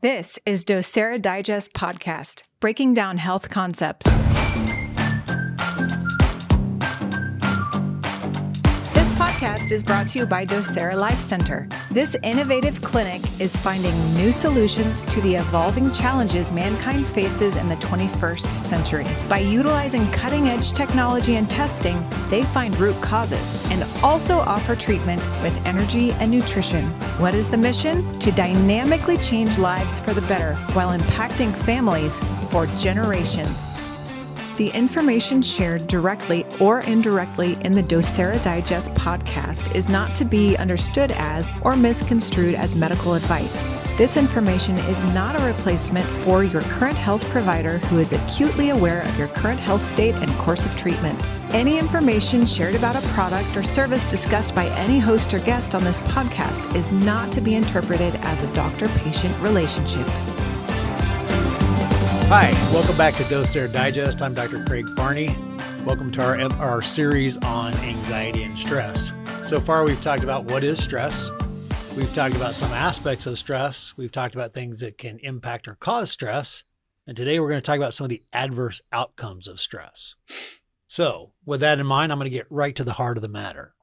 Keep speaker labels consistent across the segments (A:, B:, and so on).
A: This is Docere Digest Podcast, breaking down health concepts. This podcast is brought to you by Docere Life Center. This innovative clinic is finding new solutions to the evolving challenges mankind faces in the 21st century. By utilizing cutting-edge technology and testing, they find root causes and also offer treatment with energy and nutrition. What is the mission? To dynamically change lives for the better while impacting families for generations. The information shared directly or indirectly in the Docere Digest podcast is not to be understood as or misconstrued as medical advice. This information is not a replacement for your current health provider who is acutely aware of your current health state and course of treatment. Any information shared about a product or service discussed by any host or guest on this podcast is not to be interpreted as a doctor-patient relationship.
B: Hi, welcome back to Docere Digest. I'm Dr. Craig Barney. Welcome to our series on anxiety and stress. So far, we've talked about what is stress. We've talked about some aspects of stress. We've talked about things that can impact or cause stress. And today we're going to talk about some of the adverse outcomes of stress. So with that in mind, I'm going to get right to the heart of the matter.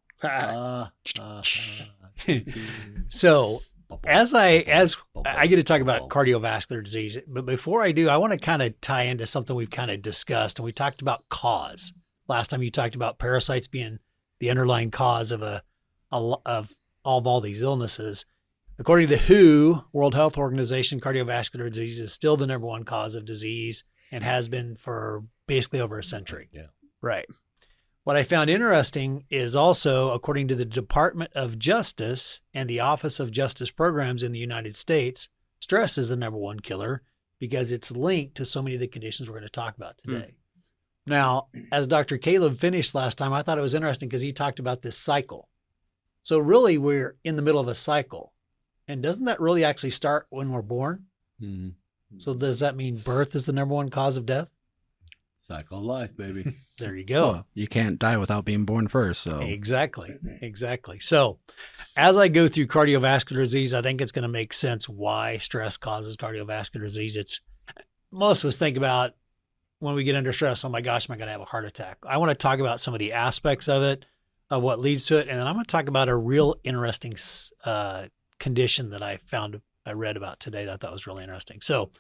B: So as I get to talk about cardiovascular disease, but before I do, I want to kind of tie into something we've kind of discussed, and we talked about cause. Last time you talked about parasites being the underlying cause of all these illnesses. According to WHO, World Health Organization, cardiovascular disease is still the number one cause of disease and has been for basically over a century.
C: Yeah.
B: Right. What I found interesting is also, according to the Department of Justice and the Office of Justice Programs in the United States, stress is the number one killer because it's linked to so many of the conditions we're going to talk about today. Now, as Dr. Caleb finished last time, I thought it was interesting because he talked about this cycle. So really, we're in the middle of a cycle. And doesn't that really actually start when we're born?
C: Mm-hmm.
B: So does that mean birth is the number one cause of death?
C: Cycle of life, baby.
B: There you go.
D: Well, you can't die without being born first. So
B: Exactly. So as I go through cardiovascular disease, I think it's going to make sense why stress causes cardiovascular disease. Most of us think about when we get under stress, oh my gosh, am I going to have a heart attack? I want to talk about some of the aspects of it, of what leads to it. And then I'm going to talk about a real interesting condition that I read about today that I thought was really interesting. So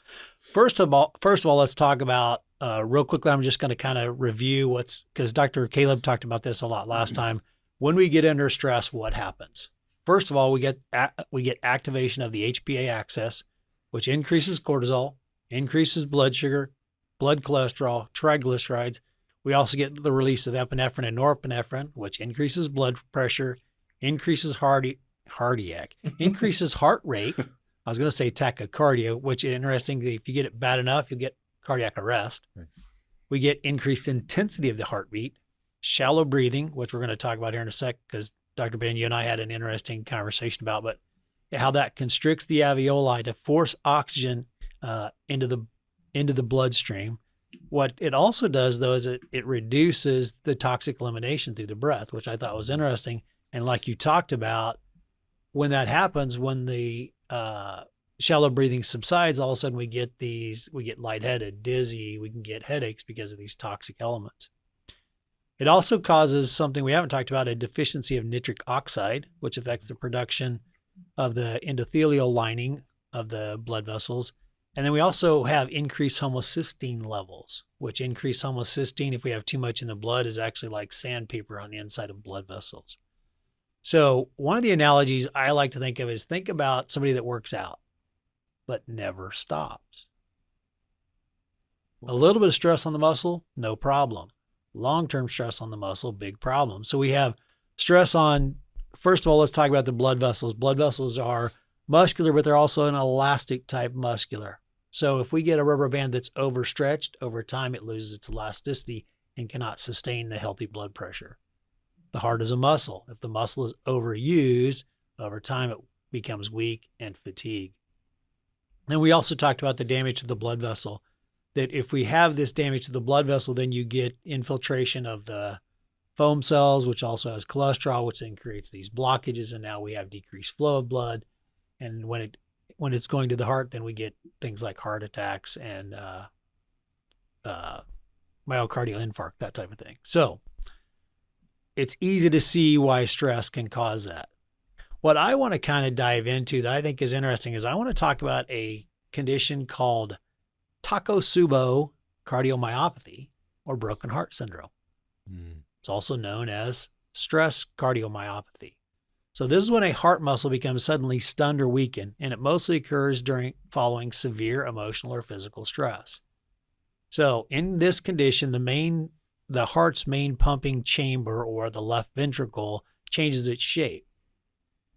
B: first of all, let's talk about real quickly. I'm just going to kind of review because Dr. Caleb talked about this a lot last time. When we get under stress, what happens? First of all, we get activation of the HPA axis, which increases cortisol, increases blood sugar, blood cholesterol, triglycerides. We also get the release of epinephrine and norepinephrine, which increases blood pressure, increases increases heart rate. I was going to say tachycardia, which is interesting. If you get it bad enough, you'll get cardiac arrest. Right. We get increased intensity of the heartbeat, shallow breathing, which we're going to talk about here in a sec, because Dr. Ben, you and I had an interesting conversation about, but how that constricts the alveoli to force oxygen into the bloodstream. What it also does, though, is it reduces the toxic elimination through the breath, which I thought was interesting. And like you talked about, when that happens, when the shallow breathing subsides, all of a sudden we get lightheaded, dizzy, we can get headaches because of these toxic elements. It also causes something we haven't talked about, a deficiency of nitric oxide, which affects the production of the endothelial lining of the blood vessels. And then we also have increased homocysteine levels, which increased homocysteine, if we have too much in the blood, is actually like sandpaper on the inside of blood vessels. So one of the analogies I like to think of is think about somebody that works out, but never stops. A little bit of stress on the muscle, no problem. Long-term stress on the muscle, big problem. So we have stress on, first of all, let's talk about the blood vessels. Blood vessels are muscular, but they're also an elastic type muscular. So if we get a rubber band that's overstretched, over time it loses its elasticity and cannot sustain the healthy blood pressure. The heart is a muscle. If the muscle is overused, over time it becomes weak and fatigued. And we also talked about the damage to the blood vessel, that if we have this damage to the blood vessel, then you get infiltration of the foam cells, which also has cholesterol, which then creates these blockages, and now we have decreased flow of blood. And when it when it's going to the heart, then we get things like heart attacks and myocardial infarct, that type of thing. So it's easy to see why stress can cause that. What I want to kind of dive into that I think is interesting is I want to talk about a condition called Takotsubo cardiomyopathy or broken heart syndrome. It's also known as stress cardiomyopathy. So this is when a heart muscle becomes suddenly stunned or weakened, and it mostly occurs following severe emotional or physical stress. So in this condition, the heart's main pumping chamber, or the left ventricle, changes its shape.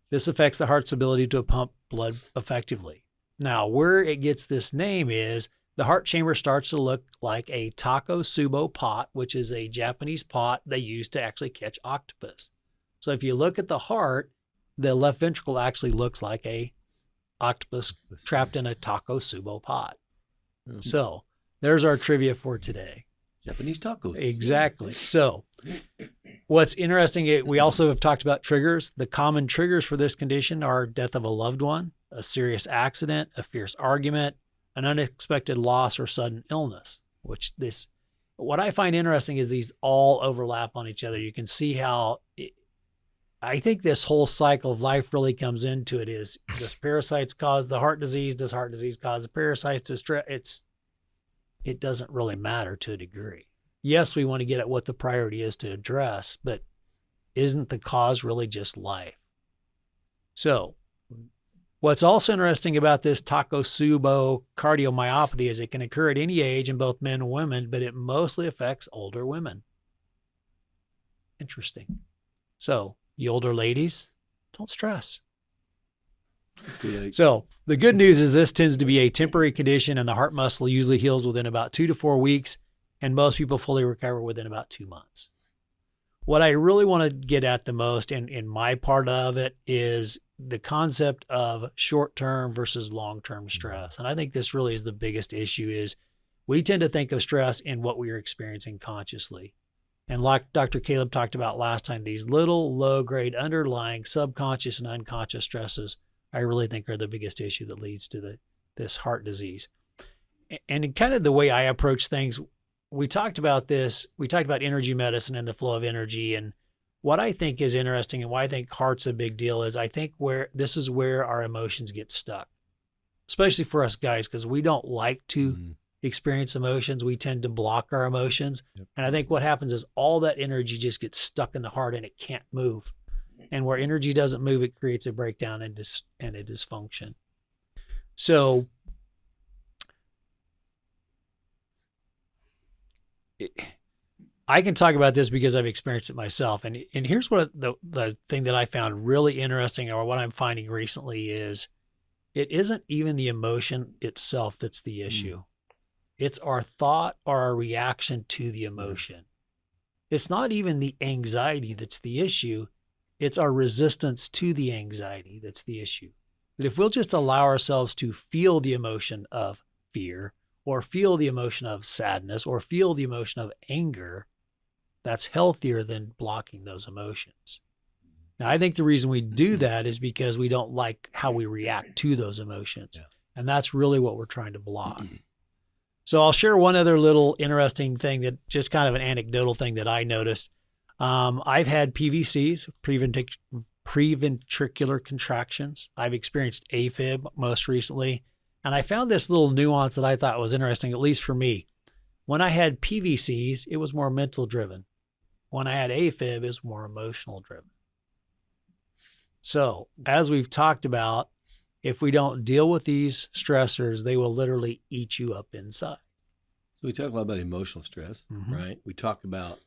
B: This affects the heart's ability to pump blood effectively. Now, where it gets this name is the heart chamber starts to look like a Takotsubo pot, which is a Japanese pot they use to actually catch octopus. So if you look at the heart, the left ventricle actually looks like a octopus trapped in a Takotsubo pot. So there's our trivia for today.
C: Japanese tacos.
B: Exactly. So what's interesting, we also have talked about triggers. The common triggers for this condition are death of a loved one, a serious accident, a fierce argument, an unexpected loss, or sudden illness, what I find interesting is these all overlap on each other. You can see how I think this whole cycle of life really comes into it is, does parasites cause the heart disease? Does heart disease cause the parasites? It doesn't really matter to a degree. Yes, we want to get at what the priority is to address, but isn't the cause really just life? So what's also interesting about this Takotsubo cardiomyopathy is it can occur at any age in both men and women, but it mostly affects older women. Interesting. So you older ladies, don't stress. So the good news is this tends to be a temporary condition, and the heart muscle usually heals within about 2 to 4 weeks, and most people fully recover within about 2 months. What I really want to get at the most in my part of it is the concept of short-term versus long-term stress. And I think this really is the biggest issue is we tend to think of stress in what we are experiencing consciously. And like Dr. Caleb talked about last time, these little low-grade underlying subconscious and unconscious stresses I really think are the biggest issue that leads to this heart disease. And kind of the way I approach things, we talked about energy medicine and the flow of energy. And what I think is interesting and why I think heart's a big deal is I think this is where our emotions get stuck, especially for us guys, because we don't like to experience emotions. We tend to block our emotions. Yep. And I think what happens is all that energy just gets stuck in the heart and it can't move. And where energy doesn't move, it creates a breakdown and a dysfunction. So I can talk about this because I've experienced it myself. And here's what the thing that I found really interesting, or what I'm finding recently, is it isn't even the emotion itself that's the issue. It's our thought or our reaction to the emotion. It's not even the anxiety that's the issue. It's our resistance to the anxiety that's the issue. But if we'll just allow ourselves to feel the emotion of fear, or feel the emotion of sadness, or feel the emotion of anger, that's healthier than blocking those emotions. Now, I think the reason we do that is because we don't like how we react to those emotions. Yeah. And that's really what we're trying to block. So I'll share one other little interesting thing, that just kind of an anecdotal thing that I noticed. I've had PVCs, preventricular contractions. I've experienced AFib most recently. And I found this little nuance that I thought was interesting, at least for me. When I had PVCs, it was more mental driven. When I had AFib, it was more emotional driven. So as we've talked about, if we don't deal with these stressors, they will literally eat you up inside.
C: So we talk a lot about emotional stress, right? We talk about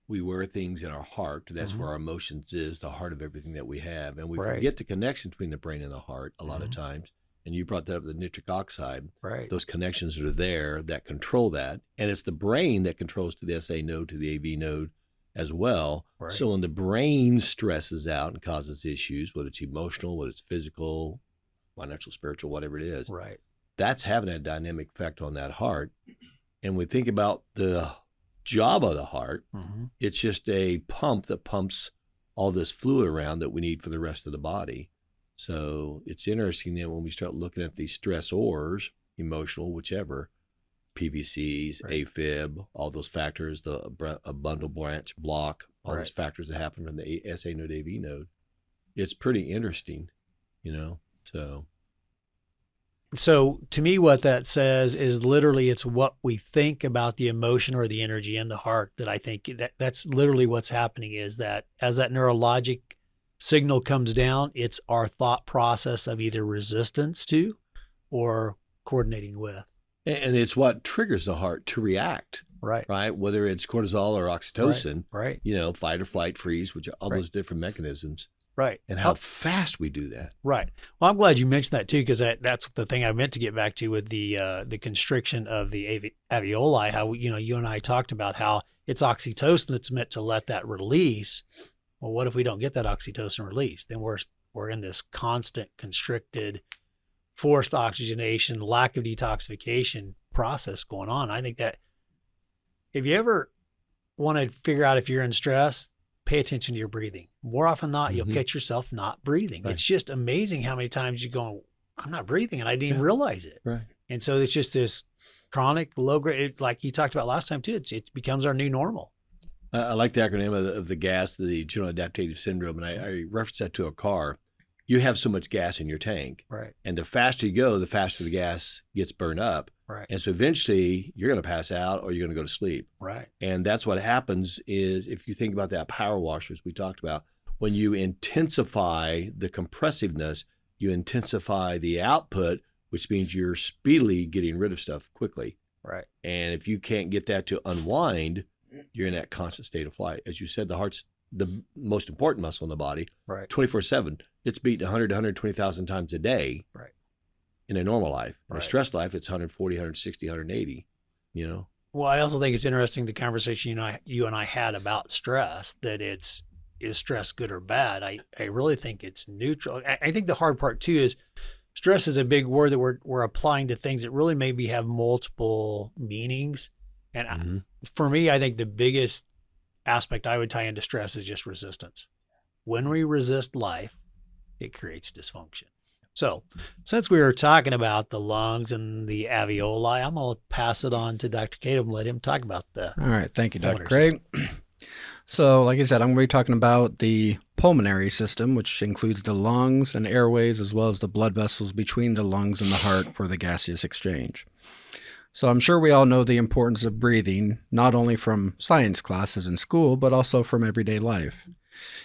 C: we wear things in our heart. That's where our emotions is, the heart of everything that we have. And we forget the connection between the brain and the heart a lot of times. And you brought that up, the nitric oxide. Right. Those connections are there that control that. And it's the brain that controls to the SA node, to the AV node as well. Right. So when the brain stresses out and causes issues, whether it's emotional, whether it's physical, financial, spiritual, whatever it is, right, that's having a dynamic effect on that heart. And we think about the job of the heart, it's just a pump that pumps all this fluid around that we need for the rest of the body. So it's interesting that when we start looking at these stressors, emotional, whichever, PVCs, AFib, all those factors, a bundle branch block, all those factors that happen from the SA node, AV node, it's pretty interesting,
B: So to me, what that says is literally it's what we think about the emotion or the energy in the heart that I think that's literally what's happening, is that as that neurologic signal comes down, it's our thought process of either resistance to or coordinating with.
C: And it's what triggers the heart to react. Right. Whether it's cortisol or oxytocin,
B: right.
C: Fight or flight, freeze, which all those different mechanisms.
B: Right.
C: And how fast we do that.
B: Right. Well, I'm glad you mentioned that too, because that's the thing I meant to get back to with the constriction of the alveoli, how, you and I talked about how it's oxytocin that's meant to let that release. Well, what if we don't get that oxytocin release? Then we're in this constant constricted, forced oxygenation, lack of detoxification process going on. I think that if you ever want to figure out if you're in stress, pay attention to your breathing. More often than not, you'll catch yourself not breathing. Right. It's just amazing how many times you go, I'm not breathing, and I didn't even realize it.
C: Right.
B: And so it's just this chronic low grade, like you talked about last time too. It becomes our new normal.
C: I like the acronym of the GAS, the general adaptive syndrome, and I reference that to a car. You have so much gas in your tank,
B: right?
C: And the faster you go, the faster the gas gets burned up,
B: right?
C: And so eventually you're going to pass out or you're going to go to sleep,
B: right?
C: And that's what happens is, if you think about that power washers we talked about, when you intensify the compressiveness, you intensify the output, which means you're speedily getting rid of stuff quickly,
B: right?
C: And if you can't get that to unwind, you're in that constant state of flight. As you said, the heart's the most important muscle in the body,
B: right?
C: 24/7. It's beating 100 to 120,000 times a day,
B: right?
C: In a normal life. In
B: right.
C: a stress life, it's 140, 160, 180,
B: Well, I also think it's interesting, the conversation you and I had about stress, that is stress good or bad? I really think it's neutral. I think the hard part too is stress is a big word that we're applying to things that really maybe have multiple meanings. And for me, I think the biggest aspect I would tie into stress is just resistance. When we resist life, it creates dysfunction. So since we were talking about the lungs and the alveoli, I'm going to pass it on to Dr. Cato and let him talk about that.
D: All right. Thank you, Dr. Craig. So like I said, I'm going to be talking about the pulmonary system, which includes the lungs and airways, as well as the blood vessels between the lungs and the heart for the gaseous exchange. So I'm sure we all know the importance of breathing, not only from science classes in school, but also from everyday life.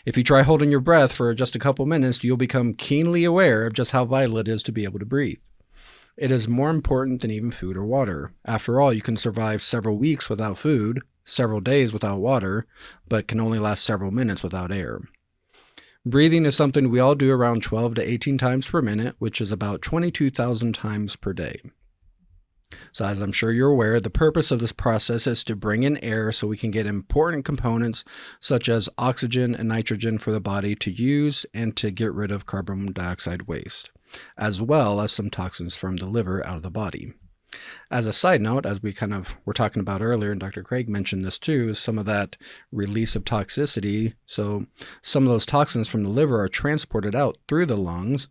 D: If you try holding your breath for just a couple minutes, you'll become keenly aware of just how vital it is to be able to breathe. It is more important than even food or water. After all, you can survive several weeks without food, several days without water, but can only last several minutes without air. Breathing is something we all do around 12 to 18 times per minute, which is about 22,000 times per day. So as I'm sure you're aware, the purpose of this process is to bring in air so we can get important components such as oxygen and nitrogen for the body to use and to get rid of carbon dioxide waste, as well as some toxins from the liver out of the body. As a side note, as we kind of were talking about earlier, and Dr. Craig mentioned this too, is some of that release of toxicity. So some of those toxins from the liver are transported out through the lungs,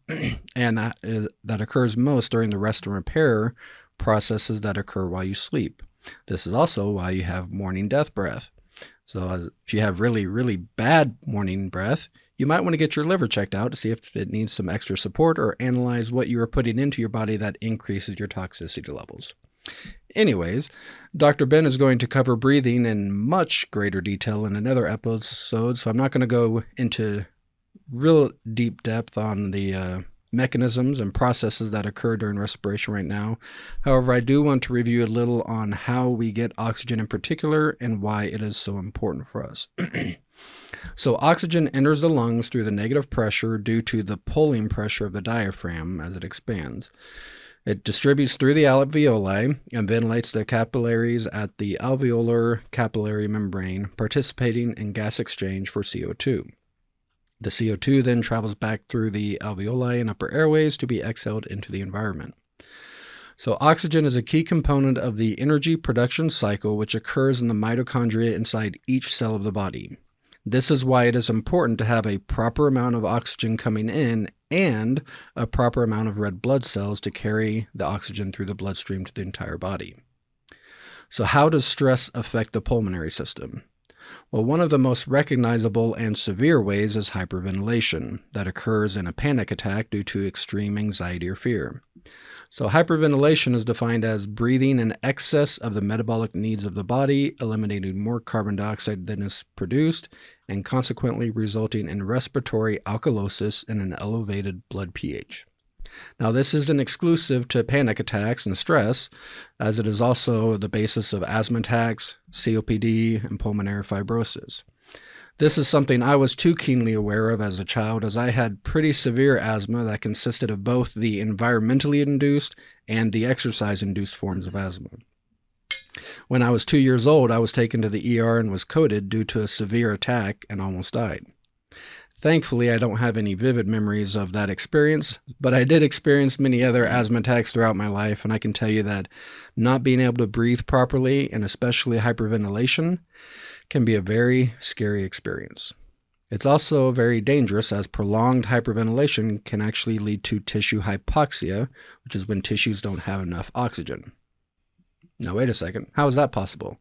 D: and that occurs most during the rest and repair processes that occur while you sleep. This is also why you have morning death breath. So if you have really, really bad morning breath, you might want to get your liver checked out to see if it needs some extra support, or analyze what you are putting into your body that increases your toxicity levels. Anyways, Dr. Ben is going to cover breathing in much greater detail in another episode, so I'm not going to go into real deep depth on the mechanisms and processes that occur during respiration right now. However, I do want to review a little on how we get oxygen in particular and why it is so important for us. So oxygen enters the lungs through the negative pressure due to the pulling pressure of the diaphragm as it expands. It distributes through the alveoli and ventilates the capillaries at the alveolar capillary membrane, participating in gas exchange for CO2. The CO2 then travels back through the alveoli and upper airways to be exhaled into the environment. So oxygen is a key component of the energy production cycle, which occurs in the mitochondria inside each cell of the body. This is why it is important to have a proper amount of oxygen coming in and a proper amount of red blood cells to carry the oxygen through the bloodstream to the entire body. So how does stress affect the pulmonary system? Well, one of the most recognizable and severe ways is hyperventilation that occurs in a panic attack due to extreme anxiety or fear. So hyperventilation is defined as breathing in excess of the metabolic needs of the body, eliminating more carbon dioxide than is produced, and consequently resulting in respiratory alkalosis and an elevated blood pH. Now, this isn't exclusive to panic attacks and stress, as it is also the basis of asthma attacks, COPD, and pulmonary fibrosis. This is something I was too keenly aware of as a child, as I had pretty severe asthma that consisted of both the environmentally induced and the exercise-induced forms of asthma. When I was 2 years old, I was taken to the ER and was coded due to a severe attack and almost died. Thankfully, I don't have any vivid memories of that experience, but I did experience many other asthma attacks throughout my life, and I can tell you that not being able to breathe properly, and especially hyperventilation, can be a very scary experience. It's also very dangerous, as prolonged hyperventilation can actually lead to tissue hypoxia, which is when tissues don't have enough oxygen. Now, wait a second. How is that possible?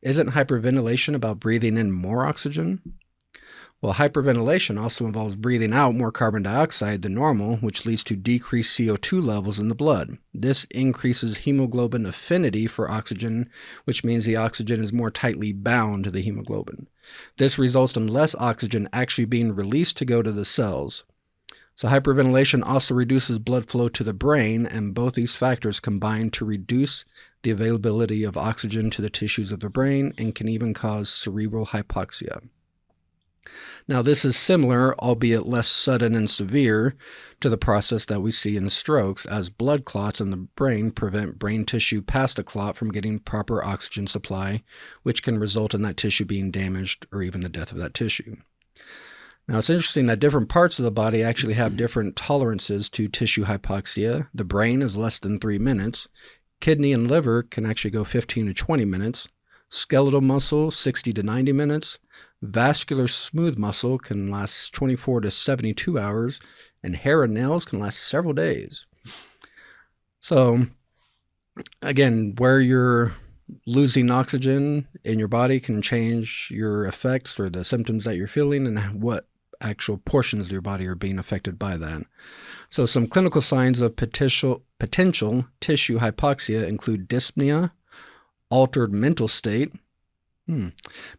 D: Isn't hyperventilation about breathing in more oxygen? Well, hyperventilation also involves breathing out more carbon dioxide than normal, which leads to decreased CO2 levels in the blood. This increases hemoglobin affinity for oxygen, which means the oxygen is more tightly bound to the hemoglobin. This results in less oxygen actually being released to go to the cells. So hyperventilation also reduces blood flow to the brain, and both these factors combine to reduce the availability of oxygen to the tissues of the brain and can even cause cerebral hypoxia. Now, this is similar, albeit less sudden and severe, to the process that we see in strokes, as blood clots in the brain prevent brain tissue past a clot from getting proper oxygen supply, which can result in that tissue being damaged or even the death of that tissue. Now, it's interesting that different parts of the body actually have different tolerances to tissue hypoxia. The brain is less than 3 minutes. Kidney and liver can actually go 15 to 20 minutes. Skeletal muscle, 60 to 90 minutes. Vascular smooth muscle can last 24 to 72 hours, and hair and nails can last several days. So, again, where you're losing oxygen in your body can change your effects or the symptoms that you're feeling and what actual portions of your body are being affected by that. So some clinical signs of potential tissue hypoxia include dyspnea, altered mental state.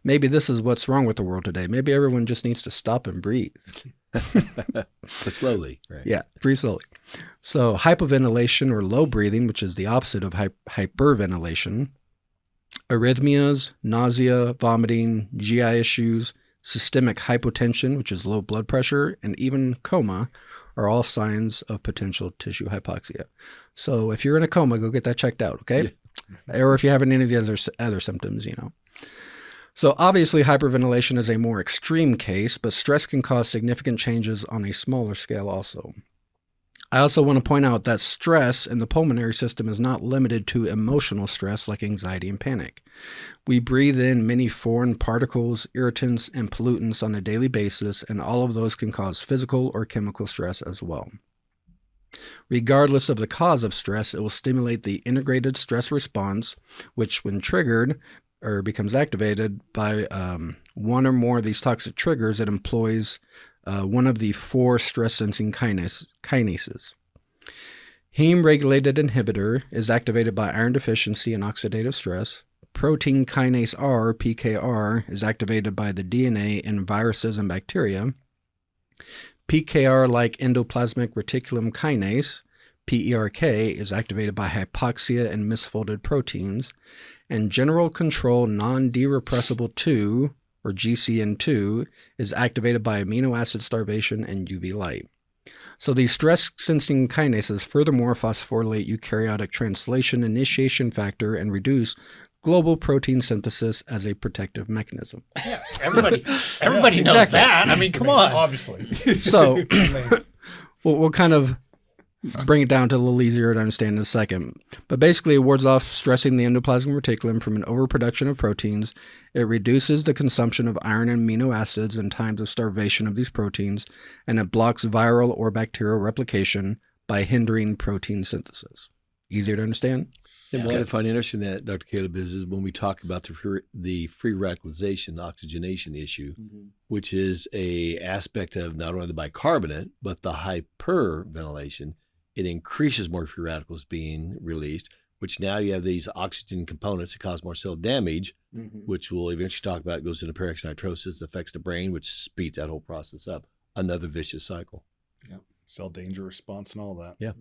D: Maybe this is what's wrong with the world today. Maybe everyone just needs to stop and breathe.
C: But slowly, right?
D: Yeah, breathe slowly. So hypoventilation or low breathing, which is the opposite of hyperventilation. Arrhythmias, nausea, vomiting, GI issues, systemic hypotension, which is low blood pressure, and even coma are all signs of potential tissue hypoxia. So if you're in a coma, go get that checked out, okay? Yeah. Or if you have any of the other symptoms, So obviously hyperventilation is a more extreme case, but stress can cause significant changes on a smaller scale also. I also want to point out that stress in the pulmonary system is not limited to emotional stress like anxiety and panic. We breathe in many foreign particles, irritants, and pollutants on a daily basis, and all of those can cause physical or chemical stress as well. Regardless of the cause of stress, it will stimulate the integrated stress response, which when triggered or becomes activated by one or more of these toxic triggers, it employs one of the 4 stress-sensing kinases. Heme-regulated inhibitor is activated by iron deficiency and oxidative stress. Protein kinase R, PKR, is activated by the DNA in viruses and bacteria. PKR-like endoplasmic reticulum kinase, PERK, is activated by hypoxia and misfolded proteins. And general control non-derepressible 2, or GCN2, is activated by amino acid starvation and UV light. So these stress-sensing kinases furthermore phosphorylate eukaryotic translation initiation factor and reduce global protein synthesis as a protective mechanism.
B: Yeah, everybody knows
D: Exactly.
B: that. I mean, come on.
E: Obviously.
D: So we'll kind of bring it down to a little easier to understand in a second. But basically, it wards off stressing the endoplasmic reticulum from an overproduction of proteins. It reduces the consumption of iron and amino acids in times of starvation of these proteins, and it blocks viral or bacterial replication by hindering protein synthesis. Easier to understand?
C: And what I find interesting that, Dr. Caleb, is when we talk about the free radicalization, oxygenation issue, which is a aspect of not only the bicarbonate, but the hyperventilation, it increases more free radicals being released, which now you have these oxygen components that cause more cell damage, which we'll eventually talk about. It goes into peroxynitrosis, affects the brain, which speeds that whole process up. Another vicious cycle.
E: Yeah. Cell danger response and all that.
C: Yeah.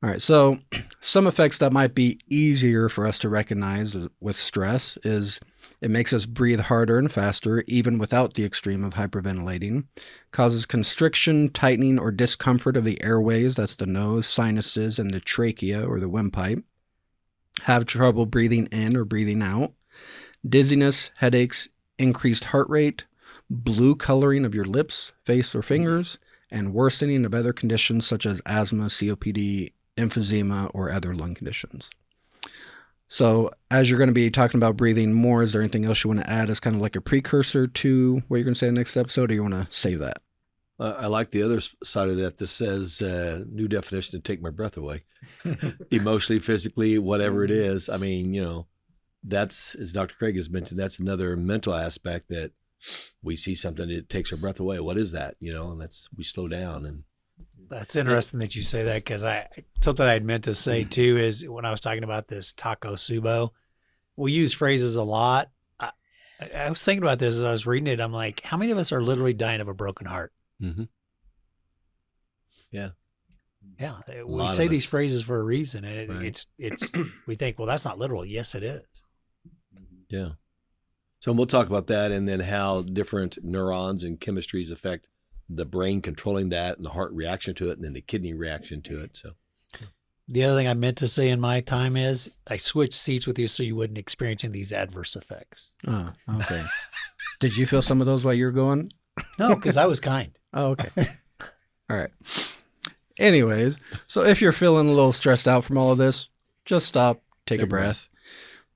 D: All right, so some effects that might be easier for us to recognize with stress is it makes us breathe harder and faster, even without the extreme of hyperventilating, causes constriction, tightening, or discomfort of the airways, that's the nose, sinuses, and the trachea or the windpipe, have trouble breathing in or breathing out, dizziness, headaches, increased heart rate, blue coloring of your lips, face, or fingers, and worsening of other conditions such as asthma, COPD, emphysema, or other lung conditions. So as you're going to be talking about breathing more, is there anything else you want to add as kind of like a precursor to what you're going to say in the next episode, or you want to save that?
C: I like the other side of that. This says new definition to take my breath away. Emotionally, physically, whatever it is. I mean, that's, as Dr. Craig has mentioned, that's another mental aspect that we see something that takes our breath away. What is that? And we slow down. And
B: that's interesting that you say that, because something I had meant to say too is when I was talking about this taco subo, we use phrases a lot. I was thinking about this as I was reading it. I'm like, how many of us are literally dying of a broken heart?
C: Mm-hmm. Yeah.
B: We say these phrases for a reason, and
C: Right.
B: it's we think, well, that's not literal. Yes, it is.
C: Yeah. So we'll talk about that, and then how different neurons and chemistries affect the brain controlling that, and the heart reaction to it, and then the kidney reaction to it. So
B: The other thing I meant to say in my time is I switched seats with you so you wouldn't experience any of these adverse effects.
D: Oh, okay. Did you feel some of those while you were going?
B: No, because I was kind.
D: Oh, okay. All right. Anyways, so if you're feeling a little stressed out from all of this, just stop, take a breath.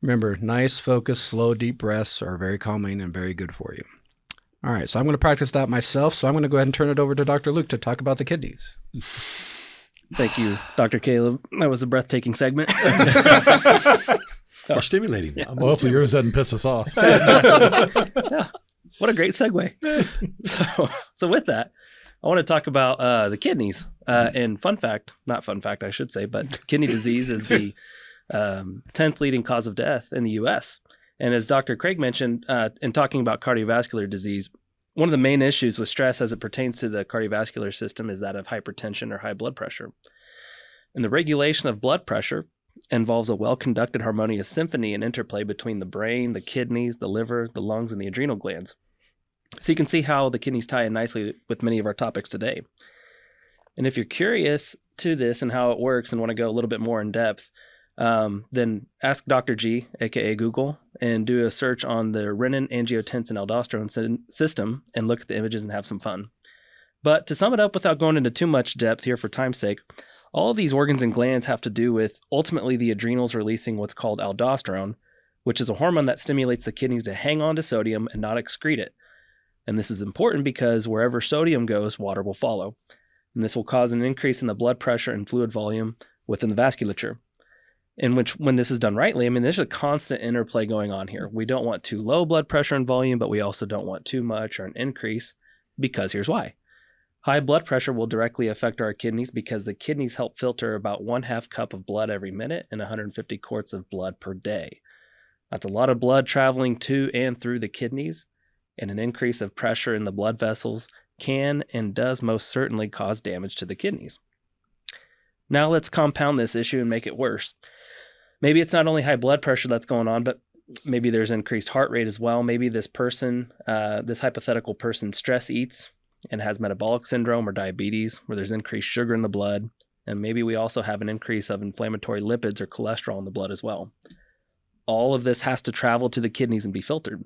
D: Remember, nice, focused, slow, deep breaths are very calming and very good for you. All right, so I'm going to practice that myself. So I'm going to go ahead and turn it over to Dr. Luke to talk about the kidneys.
F: Thank you, Dr. Caleb. That was a breathtaking segment.
C: or stimulating.
F: Yeah.
E: Well, hopefully yours doesn't piss us off.
F: Yeah, what a great segue. So with that, I want to talk about the kidneys. And not fun fact, I should say, but kidney disease is the 10th leading cause of death in the U.S. And as Dr. Craig mentioned, in talking about cardiovascular disease, one of the main issues with stress as it pertains to the cardiovascular system is that of hypertension or high blood pressure. And the regulation of blood pressure involves a well-conducted harmonious symphony and interplay between the brain, the kidneys, the liver, the lungs, and the adrenal glands. So you can see how the kidneys tie in nicely with many of our topics today. And if you're curious to this and how it works and want to go a little bit more in depth, then ask Dr. G, aka Google, and do a search on the renin, angiotensin, aldosterone system and look at the images and have some fun. But to sum it up without going into too much depth here for time's sake, all of these organs and glands have to do with ultimately the adrenals releasing what's called aldosterone, which is a hormone that stimulates the kidneys to hang on to sodium and not excrete it. And this is important because wherever sodium goes, water will follow. And this will cause an increase in the blood pressure and fluid volume within the vasculature. In which, when this is done rightly, there's a constant interplay going on here. We don't want too low blood pressure and volume, but we also don't want too much or an increase, because here's why. High blood pressure will directly affect our kidneys because the kidneys help filter about 1/2 cup of blood every minute and 150 quarts of blood per day. That's a lot of blood traveling to and through the kidneys, and an increase of pressure in the blood vessels can and does most certainly cause damage to the kidneys. Now let's compound this issue and make it worse. Maybe it's not only high blood pressure that's going on, but maybe there's increased heart rate as well. Maybe this person, this hypothetical person, stress eats and has metabolic syndrome or diabetes, where there's increased sugar in the blood. And maybe we also have an increase of inflammatory lipids or cholesterol in the blood as well. All of this has to travel to the kidneys and be filtered.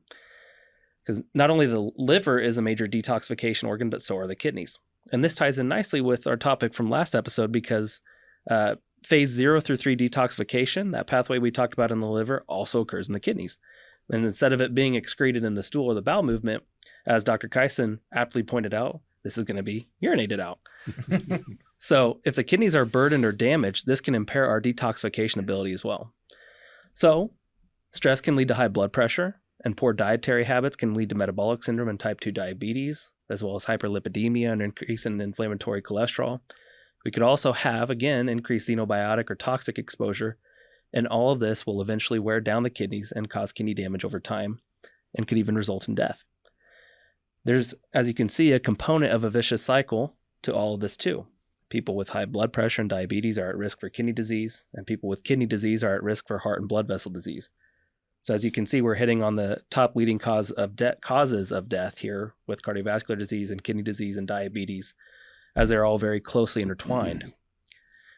F: Because not only the liver is a major detoxification organ, but so are the kidneys. And this ties in nicely with our topic from last episode because phase 0 through 3 detoxification, that pathway we talked about in the liver, also occurs in the kidneys. And instead of it being excreted in the stool or the bowel movement, as Dr. Kyson aptly pointed out, this is going to be urinated out. So if the kidneys are burdened or damaged, this can impair our detoxification ability as well. So stress can lead to high blood pressure, and poor dietary habits can lead to metabolic syndrome and type 2 diabetes, as well as hyperlipidemia and increase in inflammatory cholesterol. We could also have, again, increased xenobiotic or toxic exposure, and all of this will eventually wear down the kidneys and cause kidney damage over time, and could even result in death. There's, as you can see, a component of a vicious cycle to all of this too. People with high blood pressure and diabetes are at risk for kidney disease, and people with kidney disease are at risk for heart and blood vessel disease. So as you can see, we're hitting on the top leading causes of death here with cardiovascular disease and kidney disease and diabetes, as they're all very closely intertwined.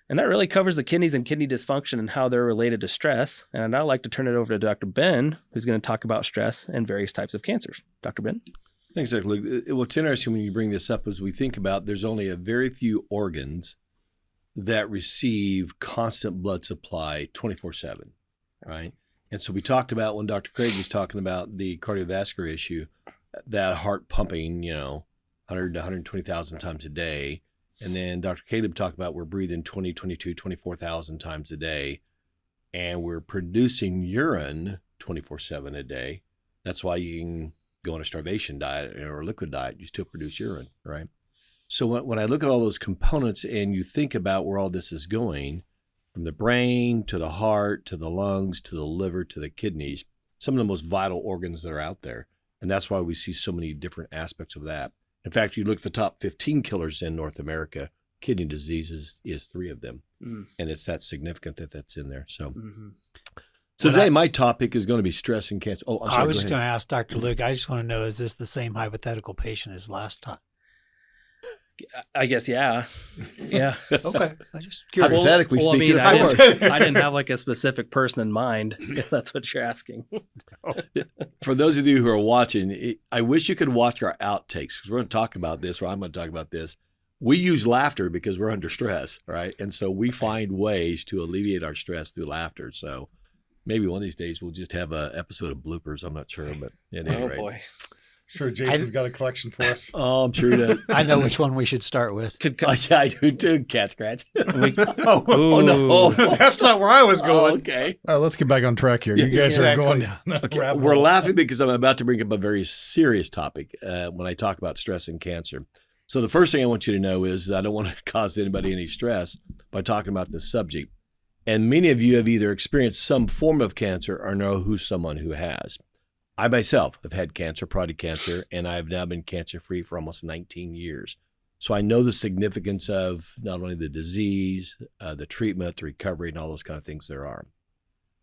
F: And that really covers the kidneys and kidney dysfunction and how they're related to stress. And I'd now like to turn it over to Dr. Ben, who's going to talk about stress and various types of cancers. Dr. Ben?
C: Thanks, Dr. Luke. What's interesting when you bring this up is we think about there's only a very few organs that receive constant blood supply 24/7, right? And so we talked about when Dr. Craig was talking about the cardiovascular issue, that heart pumping, 100 to 120,000 times a day. And then Dr. Caleb talked about we're breathing 20, 22, 24,000 times a day. And we're producing urine 24/7 a day. That's why you can go on a starvation diet or a liquid diet, you still produce urine, right? So when I look at all those components and you think about where all this is going, from the brain to the heart to the lungs to the liver to the kidneys, some of the most vital organs that are out there. And that's why we see so many different aspects of that. In fact, if you look at the top 15 killers in North America, kidney disease is 3 of them. And it's that significant that that's in there. So, so today my topic is going to be stress and cancer. Oh, I'm sorry.
B: I was just going to ask Dr. Luke, I just want to know, is this the same hypothetical patient as last time?
F: I guess, yeah. Yeah.
B: Okay. I just curious.
C: Hypothetically speaking,
F: I didn't have like a specific person in mind, if that's what you're asking.
C: For those of you who are watching, I wish you could watch our outtakes because we're going to talk about this, or I'm going to talk about this. We use laughter because we're under stress, right? And so we find ways to alleviate our stress through laughter. So maybe one of these days we'll just have an episode of bloopers. I'm not sure, but at any rate.
F: Boy.
E: Sure, Jason's got a collection for us.
C: Oh, I'm sure he does.
B: I know which one we should start with.
C: Yeah, I do too. Cat scratch.
B: Oh
C: no.
B: That's not where I was going.
C: Oh, okay.
E: All right, let's get back on track here. You guys are going down.
C: Okay. We're laughing because I'm about to bring up a very serious topic when I talk about stress and cancer. So the first thing I want you to know is I don't want to cause anybody any stress by talking about this subject. And many of you have either experienced some form of cancer or know someone who has. I myself have had cancer, prostate cancer, and I've now been cancer-free for almost 19 years. So I know the significance of not only the disease, the treatment, the recovery, and all those kind of things there are.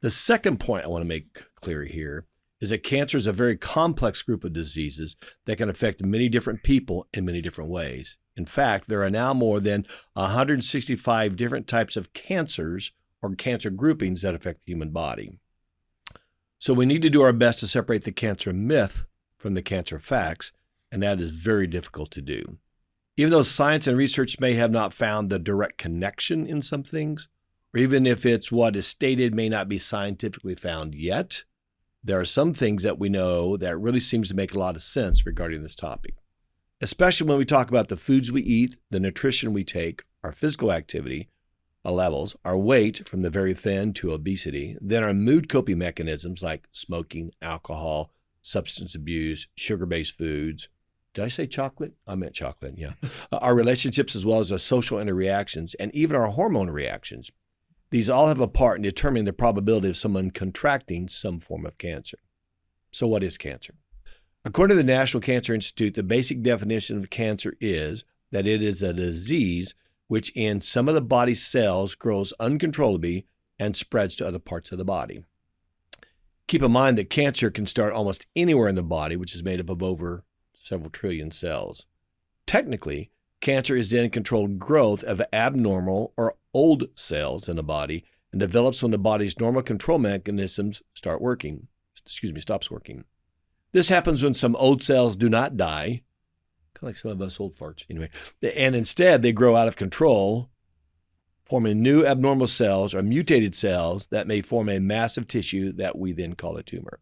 C: The second point I want to make clear here is that cancer is a very complex group of diseases that can affect many different people in many different ways. In fact, there are now more than 165 different types of cancers or cancer groupings that affect the human body. So we need to do our best to separate the cancer myth from the cancer facts, and that is very difficult to do. Even though science and research may have not found the direct connection in some things, or even if it's what is stated may not be scientifically found yet, there are some things that we know that really seems to make a lot of sense regarding this topic, especially when we talk about the foods we eat, the nutrition we take, our physical activity levels, our weight from the very thin to obesity, then our mood coping mechanisms like smoking, alcohol, substance abuse, sugar-based foods. Did I say chocolate? I meant chocolate, yeah. Our relationships as well as our social interactions and even our hormone reactions. These all have a part in determining the probability of someone contracting some form of cancer. So what is cancer? According to the National Cancer Institute, the basic definition of cancer is that it is a disease which in some of the body's cells grows uncontrollably and spreads to other parts of the body. Keep in mind that cancer can start almost anywhere in the body, which is made up of over several trillion cells. Technically, cancer is the uncontrolled growth of abnormal or old cells in the body and develops when the body's normal control mechanisms stops working. This happens when some old cells do not die, of like some of us old farts anyway. And instead, they grow out of control, forming new abnormal cells or mutated cells that may form a massive tissue that we then call a tumor.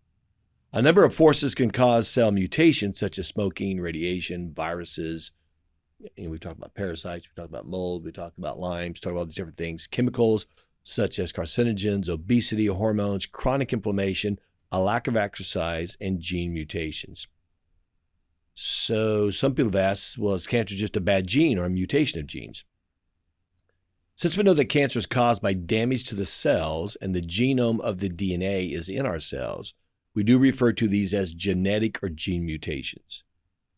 C: A number of forces can cause cell mutations, such as smoking, radiation, viruses. And we talked about parasites, we talked about mold, we talked about Lyme, we talked about these different things, chemicals such as carcinogens, obesity, hormones, chronic inflammation, a lack of exercise, and gene mutations. So some people have asked, well, is cancer just a bad gene or a mutation of genes? Since we know that cancer is caused by damage to the cells and the genome of the DNA is in our cells, we do refer to these as genetic or gene mutations.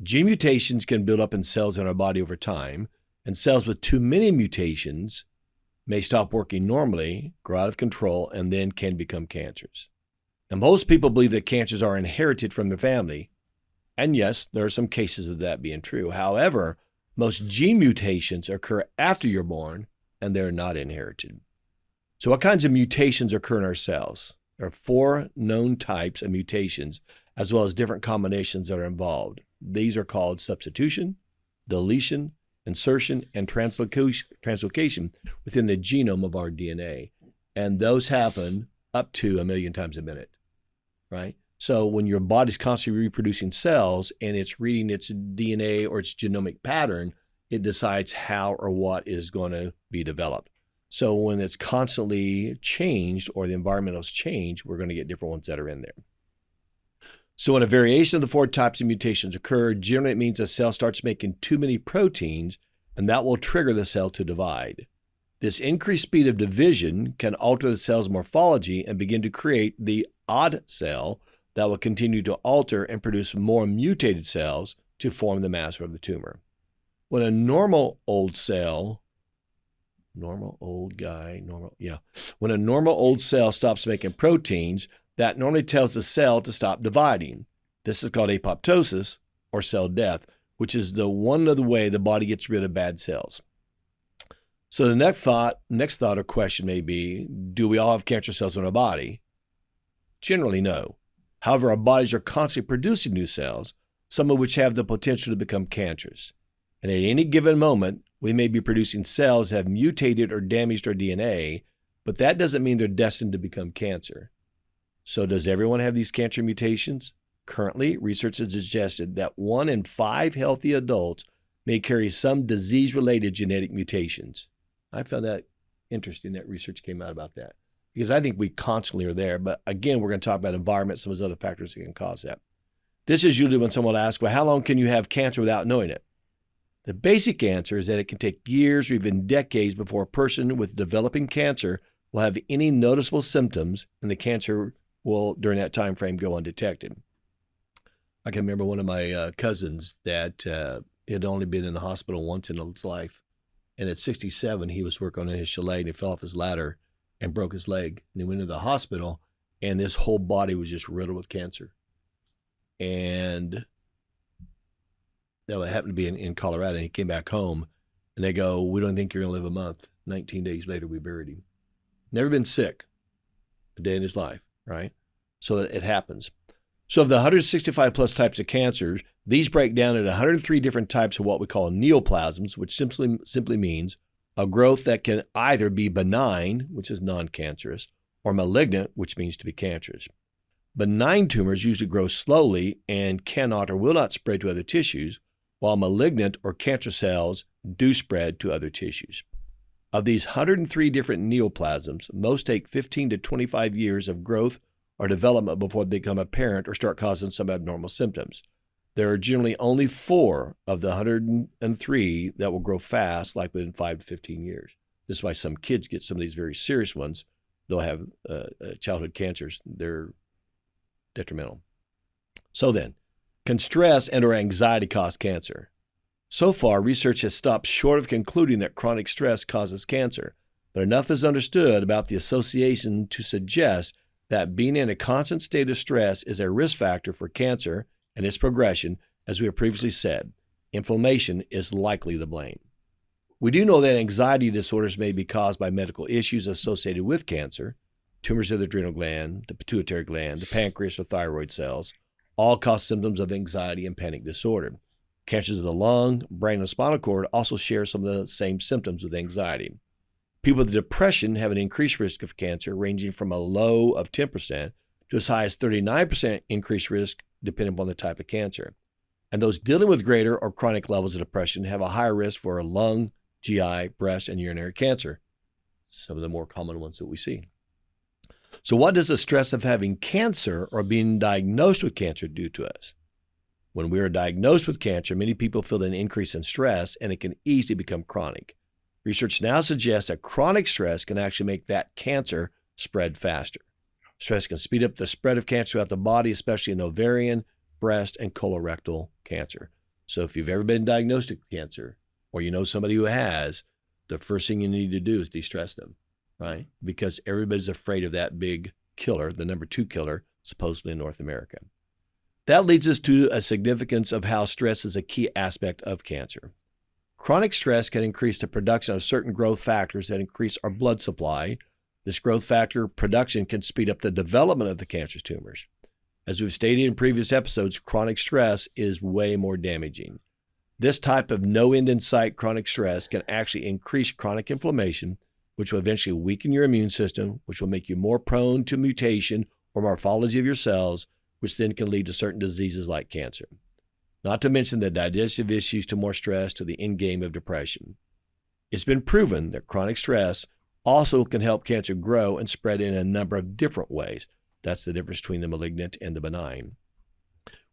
C: Gene mutations can build up in cells in our body over time, and cells with too many mutations may stop working normally, grow out of control, and then can become cancers. And most people believe that cancers are inherited from their family. And yes, there are some cases of that being true. However, most gene mutations occur after you're born, and they're not inherited. So what kinds of mutations occur in our cells? There are 4 known types of mutations, as well as different combinations that are involved. These are called substitution, deletion, insertion, and translocation within the genome of our DNA. And those happen up to 1 million times a minute, right? So when your body's constantly reproducing cells and it's reading its DNA or its genomic pattern, it decides how or what is going to be developed. So when it's constantly changed or the environment has changed, we're going to get different ones that are in there. So when a variation of the 4 types of mutations occur, generally it means a cell starts making too many proteins, and that will trigger the cell to divide. This increased speed of division can alter the cell's morphology and begin to create the odd cell that will continue to alter and produce more mutated cells to form the mass of the tumor. When a normal old cell stops making proteins, that normally tells the cell to stop dividing. This is called apoptosis or cell death, which is the one other way the body gets rid of bad cells. So the next thought or question may be, do we all have cancer cells in our body? Generally, no. However, our bodies are constantly producing new cells, some of which have the potential to become cancerous. And at any given moment, we may be producing cells that have mutated or damaged our DNA, but that doesn't mean they're destined to become cancer. So does everyone have these cancer mutations? Currently, research has suggested that 1 in 5 healthy adults may carry some disease-related genetic mutations. I found that interesting that research came out about that, because I think we constantly are there. But again, we're going to talk about environment, some of those other factors that can cause that. This is usually when someone asks, well, how long can you have cancer without knowing it? The basic answer is that it can take years or even decades before a person with developing cancer will have any noticeable symptoms, and the cancer will, during that time frame, go undetected. I can remember one of my cousins that had only been in the hospital once in his life. And at 67, he was working on his chalet and he fell off his ladder and broke his leg. And he went to the hospital and his whole body was just riddled with cancer. And that happened to be in Colorado. And he came back home and they go, we don't think you're going to live a month. 19 days later, we buried him. Never been sick a day in his life, right? So it happens. So of the 165 plus types of cancers, these break down into 103 different types of what we call neoplasms, which simply means a growth that can either be benign, which is non-cancerous, or malignant, which means to be cancerous. Benign tumors usually grow slowly and cannot or will not spread to other tissues, while malignant or cancer cells do spread to other tissues. Of these 103 different neoplasms, most take 15 to 25 years of growth or development before they become apparent or start causing some abnormal symptoms. There are generally only 4 of the 103 that will grow fast, like within 5 to 15 years. This is why some kids get some of these very serious ones. They'll have childhood cancers. They're detrimental. So then, can stress and or anxiety cause cancer? So far, research has stopped short of concluding that chronic stress causes cancer, but enough is understood about the association to suggest that being in a constant state of stress is a risk factor for cancer and its progression. As we have previously said, inflammation is likely the blame. We do know that anxiety disorders may be caused by medical issues associated with cancer. Tumors of the adrenal gland, the pituitary gland, the pancreas or thyroid cells all cause symptoms of anxiety and panic disorder. Cancers of the lung, brain, and spinal cord also share some of the same symptoms with anxiety. People with depression have an increased risk of cancer, ranging from a low of 10% to as high as 39% increased risk, depending upon the type of cancer. And those dealing with greater or chronic levels of depression have a higher risk for lung, GI, breast, and urinary cancer, some of the more common ones that we see. So what does the stress of having cancer or being diagnosed with cancer do to us? When we are diagnosed with cancer, many people feel an increase in stress, and it can easily become chronic. Research now suggests that chronic stress can actually make that cancer spread faster. Stress can speed up the spread of cancer throughout the body, especially in ovarian, breast, and colorectal cancer. So if you've ever been diagnosed with cancer, or you know somebody who has, the first thing you need to do is de-stress them, right? Because everybody's afraid of that big killer, the number 2 killer, supposedly in North America. That leads us to a significance of how stress is a key aspect of cancer. Chronic stress can increase the production of certain growth factors that increase our blood supply. This growth factor production can speed up the development of the cancerous tumors. As we've stated in previous episodes, chronic stress is way more damaging. This type of no end in sight chronic stress can actually increase chronic inflammation, which will eventually weaken your immune system, which will make you more prone to mutation or morphology of your cells, which then can lead to certain diseases like cancer. Not to mention the digestive issues to more stress to the end game of depression. It's been proven that chronic stress also can help cancer grow and spread in a number of different ways. That's the difference between the malignant and the benign.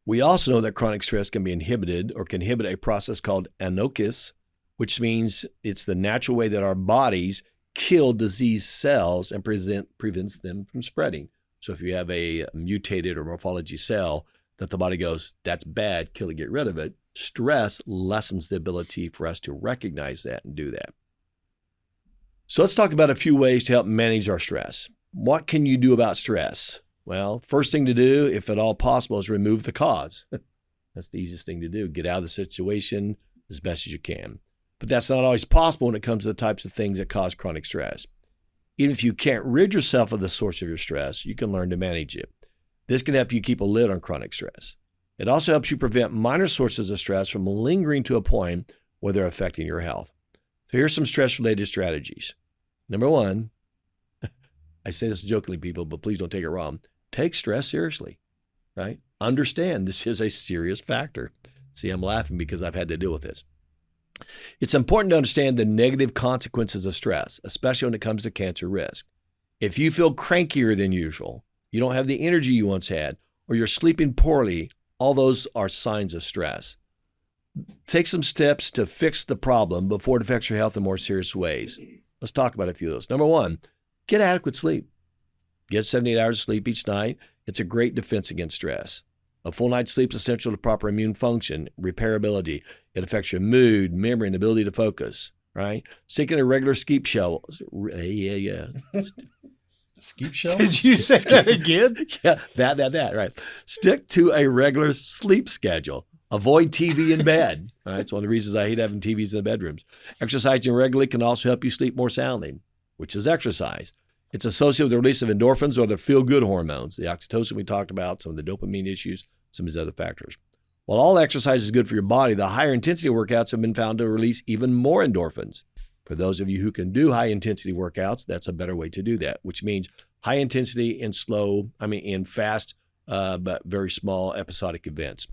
C: We also know that chronic stress can be inhibited or can inhibit a process called anochis, which means it's the natural way that our bodies kill disease cells and prevents them from spreading. So if you have a mutated or morphology cell that the body goes, that's bad, kill it, get rid of it, stress lessens the ability for us to recognize that and do that. So let's talk about a few ways to help manage our stress. What can you do about stress? Well, first thing to do, if at all possible, is remove the cause. That's the easiest thing to do. Get out of the situation as best as you can. But that's not always possible when it comes to the types of things that cause chronic stress. Even if you can't rid yourself of the source of your stress, you can learn to manage it. This can help you keep a lid on chronic stress. It also helps you prevent minor sources of stress from lingering to a point where they're affecting your health. So here's some stress-related strategies. Number 1, I say this jokingly, people, but please don't take it wrong. Take stress seriously, right? Understand this is a serious factor. See, I'm laughing because I've had to deal with this. It's important to understand the negative consequences of stress, especially when it comes to cancer risk. If you feel crankier than usual, you don't have the energy you once had, or you're sleeping poorly, all those are signs of stress. Take some steps to fix the problem before it affects your health in more serious ways. Let's talk about a few of those. Number 1, get adequate sleep. Get 78 hours of sleep each night. It's a great defense against stress. A full night's sleep is essential to proper immune function, repairability. It affects your mood, memory, and ability to focus, right? Sticking a regular sleep schedule. Yeah.
E: Sleep schedule?
B: Did you say that again?
C: Yeah, that, right. Stick to a regular sleep schedule. Avoid TV in bed. All right, it's one of the reasons I hate having TVs in the bedrooms. Exercising regularly can also help you sleep more soundly, which is exercise. It's associated with the release of endorphins or the feel-good hormones, the oxytocin we talked about, some of the dopamine issues, some of these other factors. While all exercise is good for your body, the higher intensity workouts have been found to release even more endorphins. For those of you who can do high intensity workouts, that's a better way to do that, which means high intensity and in fast, but very small episodic events.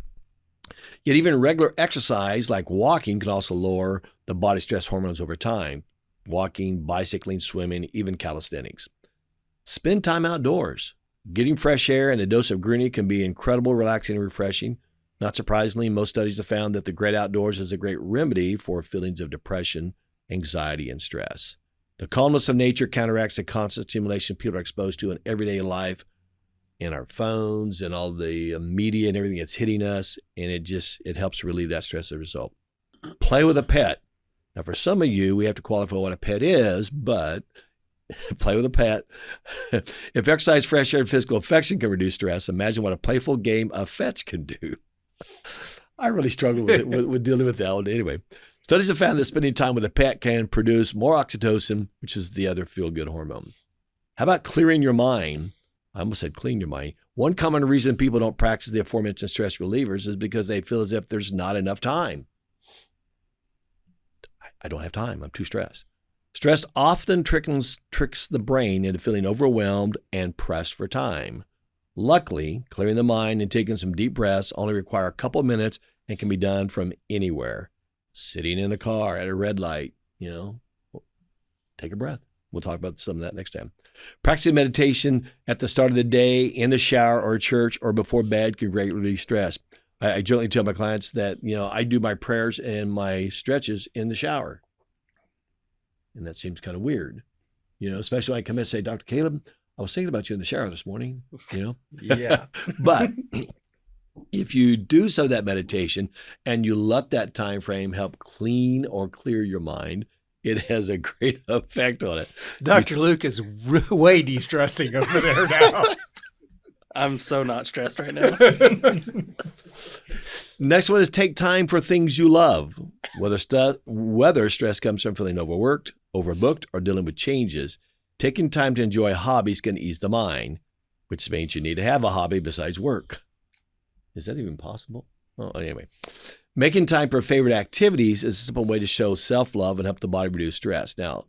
C: Yet even regular exercise like walking can also lower the body stress hormones over time. Walking, bicycling, swimming, even calisthenics. Spend time outdoors. Getting fresh air and a dose of greenery can be incredible, relaxing, and refreshing. Not surprisingly, most studies have found that the great outdoors is a great remedy for feelings of depression, anxiety, and stress. The calmness of nature counteracts the constant stimulation people are exposed to in everyday life, in our phones and all the media and everything that's hitting us, and it helps relieve that stress as a result. Play with a pet. Now, for some of you, we have to qualify what a pet is, but play with a pet. If exercise, fresh air, and physical affection can reduce stress, imagine what a playful game of fetch can do. I really struggle with dealing with that one. Anyway, studies have found that spending time with a pet can produce more oxytocin, which is the other feel-good hormone. How about clearing your mind? I almost said clean your mind. One common reason people don't practice the aforementioned stress relievers is because they feel as if there's not enough time. I don't have time. I'm too stressed. Stress often tricks the brain into feeling overwhelmed and pressed for time. Luckily, clearing the mind and taking some deep breaths only require a couple minutes and can be done from anywhere. Sitting in a car at a red light, take a breath. We'll talk about some of that next time. Practicing meditation at the start of the day, in the shower or church or before bed can greatly relieve stress. I generally tell my clients that, I do my prayers and my stretches in the shower. And that seems kind of weird, especially when I come in and say, Dr. Caleb, I was thinking about you in the shower this morning,
D: Yeah.
C: But if you do some of that meditation and you let that time frame help clean or clear your mind, it has a great effect on it.
B: Dr. Luke is way de-stressing over there now.
F: I'm so not stressed right now.
C: Next one is take time for things you love. Whether stress comes from feeling overworked, overbooked, or dealing with changes, taking time to enjoy hobbies can ease the mind, which means you need to have a hobby besides work. Is that even possible? Oh, anyway. Making time for favorite activities is a simple way to show self-love and help the body reduce stress. Now,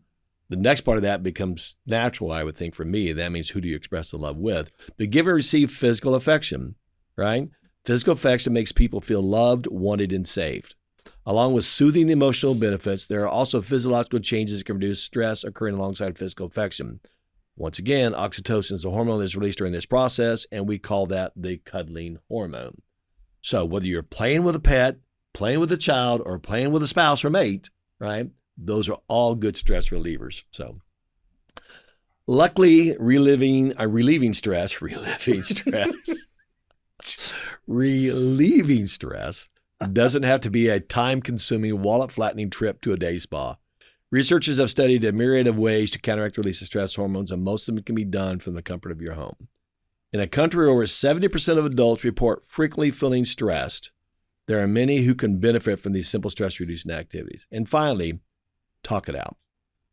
C: the next part of that becomes natural, I would think, for me. That means who do you express the love with? But give and receive physical affection, right? Physical affection makes people feel loved, wanted, and saved. Along with soothing emotional benefits, there are also physiological changes that can reduce stress occurring alongside physical affection. Once again, oxytocin is a hormone that is released during this process, and we call that the cuddling hormone. So whether you're playing with a pet, playing with a child, or playing with a spouse or mate, right? Those are all good stress relievers. So luckily, relieving stress doesn't have to be a time-consuming, wallet-flattening trip to a day spa. Researchers have studied a myriad of ways to counteract the release of stress hormones, and most of them can be done from the comfort of your home. In a country where over 70% of adults report frequently feeling stressed, there are many who can benefit from these simple stress-reducing activities. And finally, talk it out.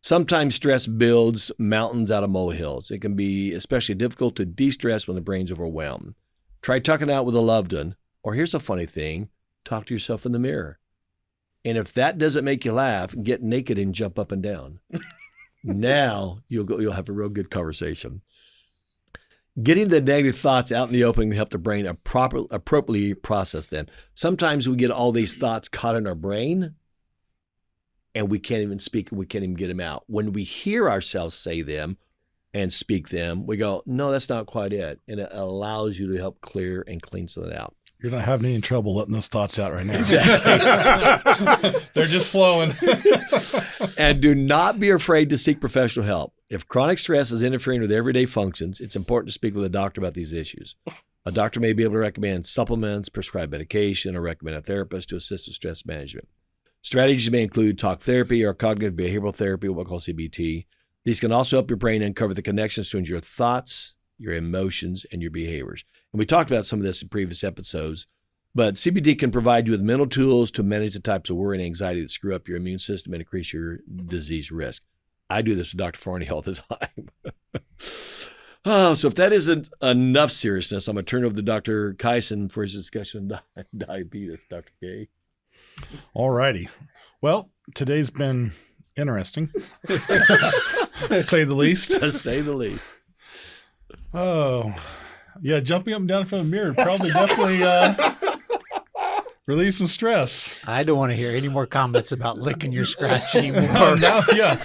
C: Sometimes stress builds mountains out of molehills. It can be especially difficult to de-stress when the brain's overwhelmed. Try talking it out with a loved one. Or here's a funny thing, talk to yourself in the mirror. And if that doesn't make you laugh, get naked and jump up and down. Now you'll have a real good conversation. Getting the negative thoughts out in the open can help the brain appropriately process them. Sometimes we get all these thoughts caught in our brain and we can't even speak and we can't even get them out. When we hear ourselves say them and speak them, we go, no, that's not quite it. And it allows you to help clear and clean something out.
E: You're not having any trouble letting those thoughts out right now.
C: Exactly.
E: They're just flowing.
C: And do not be afraid to seek professional help. If chronic stress is interfering with everyday functions, it's important to speak with a doctor about these issues. A doctor may be able to recommend supplements, prescribe medication, or recommend a therapist to assist with stress management. Strategies may include talk therapy or cognitive behavioral therapy, what we call CBT. These can also help your brain uncover the connections between your thoughts, your emotions, and your behaviors. And we talked about some of this in previous episodes, but CBT can provide you with mental tools to manage the types of worry and anxiety that screw up your immune system and increase your disease risk. I do this with Dr. Farney all the time. So if that isn't enough seriousness, I'm going to turn it over to Dr. Kyson for his discussion on diabetes. Dr. K.
E: All righty. Well, today's been interesting, to say the least.
C: To say the least.
E: Oh, yeah. Jumping up and down in front of the mirror probably definitely relieve some stress.
B: I don't want to hear any more comments about licking your scratch anymore.
E: Yeah.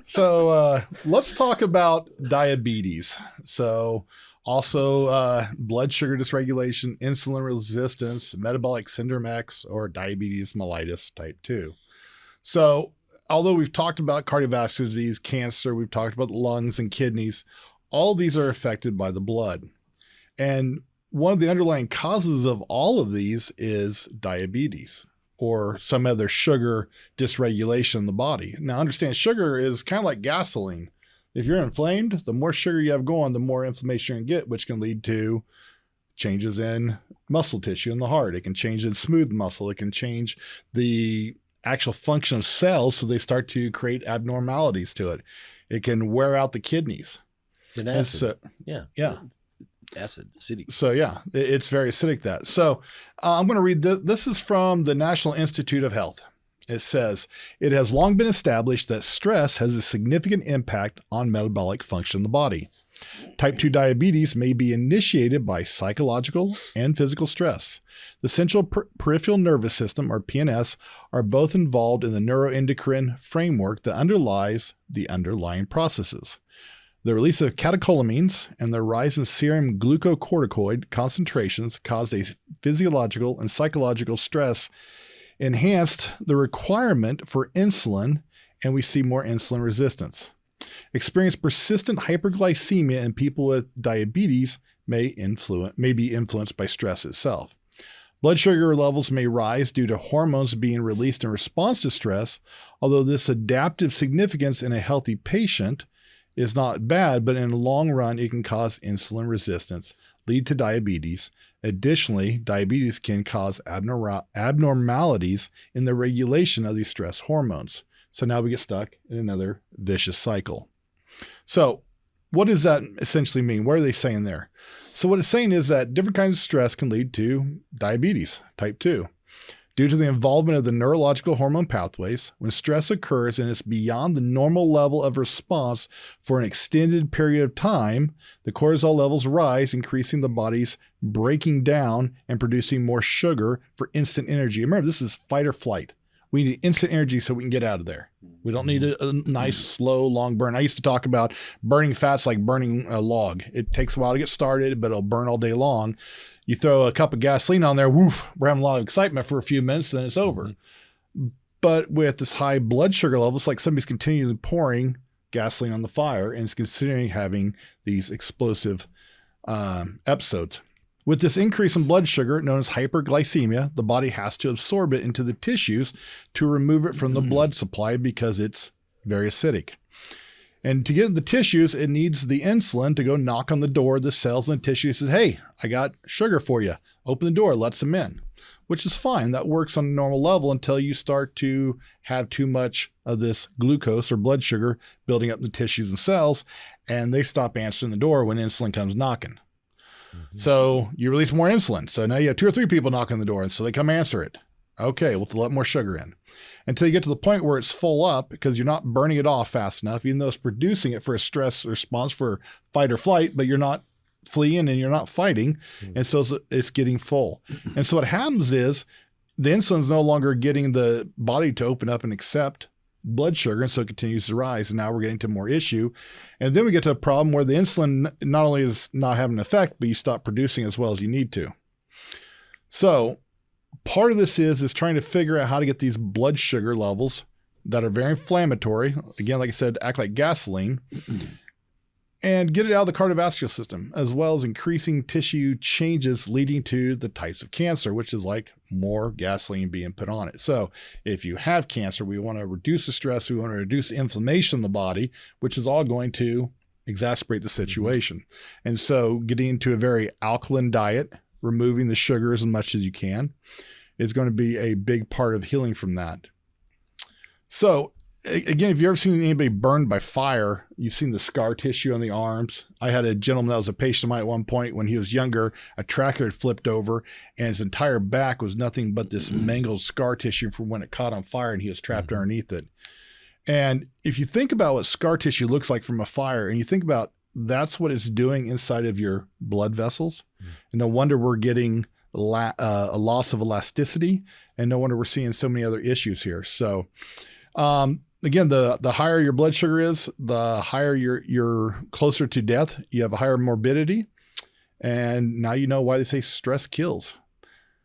E: So let's talk about diabetes. So also blood sugar dysregulation, insulin resistance, metabolic syndrome X, or diabetes mellitus type 2. So although we've talked about cardiovascular disease, cancer, we've talked about the lungs and kidneys, all of these are affected by the blood. And one of the underlying causes of all of these is diabetes or some other sugar dysregulation in the body. Now understand, sugar is kind of like gasoline. If you're inflamed, the more sugar you have going, the more inflammation you get, which can lead to changes in muscle tissue in the heart. It can change in smooth muscle. It can change the actual function of cells so they start to create abnormalities to it. It can wear out the kidneys.
C: An
E: And
C: acid.
E: so,
C: Yeah.
E: yeah.
C: Acid, acidic.
E: So yeah, it's very acidic that. So I'm going to read this. This is from the National Institute of Health. It says, it has long been established that stress has a significant impact on metabolic function in the body. Type 2 diabetes may be initiated by psychological and physical stress. The central peripheral nervous system, or PNS, are both involved in the neuroendocrine framework that underlies the underlying processes. The release of catecholamines and the rise in serum glucocorticoid concentrations caused a physiological and psychological stress, enhanced the requirement for insulin, and we see more insulin resistance. Experience persistent hyperglycemia in people with diabetes may be influenced by stress itself. Blood sugar levels may rise due to hormones being released in response to stress, although this adaptive significance in a healthy patient is not bad, but in the long run, it can cause insulin resistance, lead to diabetes. Additionally, diabetes can cause abnormalities in the regulation of these stress hormones. So now we get stuck in another vicious cycle. So what does that essentially mean? What are they saying there? So what it's saying is that different kinds of stress can lead to diabetes, type 2. Due to the involvement of the neurological hormone pathways, when stress occurs and is beyond the normal level of response for an extended period of time, the cortisol levels rise, increasing the body's breaking down and producing more sugar for instant energy. Remember, this is fight or flight. We need instant energy so we can get out of there. We don't need a nice, slow, long burn. I used to talk about burning fats like burning a log. It takes a while to get started, but it'll burn all day long. You throw a cup of gasoline on there, woof, we're having a lot of excitement for a few minutes, then it's over. Mm-hmm. But with this high blood sugar level, it's like somebody's continually pouring gasoline on the fire and is considering having these explosive episodes. With this increase in blood sugar, known as hyperglycemia, the body has to absorb it into the tissues to remove it from the blood supply because it's very acidic. And to get in the tissues, it needs the insulin to go knock on the door of the cells and the tissue says, hey, I got sugar for you. Open the door, lets them in, which is fine. That works on a normal level until you start to have too much of this glucose or blood sugar building up in the tissues and cells, and they stop answering the door when insulin comes knocking. Mm-hmm. So you release more insulin. So now you have 2 or 3 people knocking on the door, and so they come answer it. Okay, we'll let more sugar in. Until you get to the point where it's full up because you're not burning it off fast enough, even though it's producing it for a stress response for fight or flight, but you're not fleeing and you're not fighting. Mm-hmm. And so it's getting full. And so what happens is the insulin's no longer getting the body to open up and accept blood sugar, and so it continues to rise. And now we're getting to more issue. And then we get to a problem where the insulin not only is not having an effect, but you stop producing as well as you need to. So part of this is trying to figure out how to get these blood sugar levels that are very inflammatory, again, like I said, act like gasoline, and get it out of the cardiovascular system, as well as increasing tissue changes leading to the types of cancer, which is like more gasoline being put on it. So if you have cancer, we want to reduce the stress, we want to reduce the inflammation in the body, which is all going to exacerbate the situation. Mm-hmm. And so getting into a very alkaline diet, removing the sugar as much as you can, is going to be a big part of healing from that. So again, if you've ever seen anybody burned by fire, you've seen the scar tissue on the arms. I had a gentleman that was a patient of mine at one point when he was younger. A tractor had flipped over and his entire back was nothing but this mangled scar tissue from when it caught on fire and he was trapped underneath it. And if you think about what scar tissue looks like from a fire, and you think about that's what it's doing inside of your blood vessels, and no wonder we're getting a loss of elasticity, and no wonder we're seeing so many other issues here. So again, the higher your blood sugar is, the higher you're closer to death. You have a higher morbidity. And now you know why they say stress kills.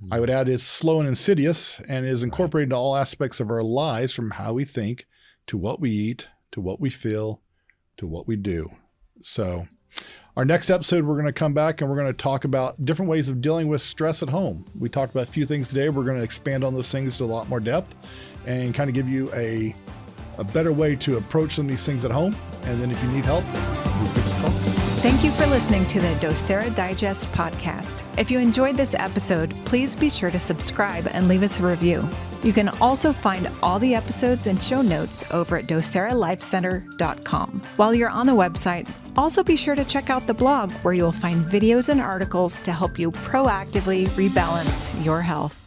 E: Mm-hmm. I would add it's slow and insidious and is incorporated into all aspects of our lives, from how we think to what we eat, to what we feel, to what we do. So our next episode, we're going to come back and we're going to talk about different ways of dealing with stress at home. We talked about a few things today. We're going to expand on those things to a lot more depth and kind of give you a better way to approach some of these things at home. And then if you need help, we'll give us a call.
A: Thank you for listening to the Docere Digest podcast. If you enjoyed this episode, please be sure to subscribe and leave us a review. You can also find all the episodes and show notes over at docerelifecenter.com. While you're on the website, Also, be sure to check out the blog where you'll find videos and articles to help you proactively rebalance your health.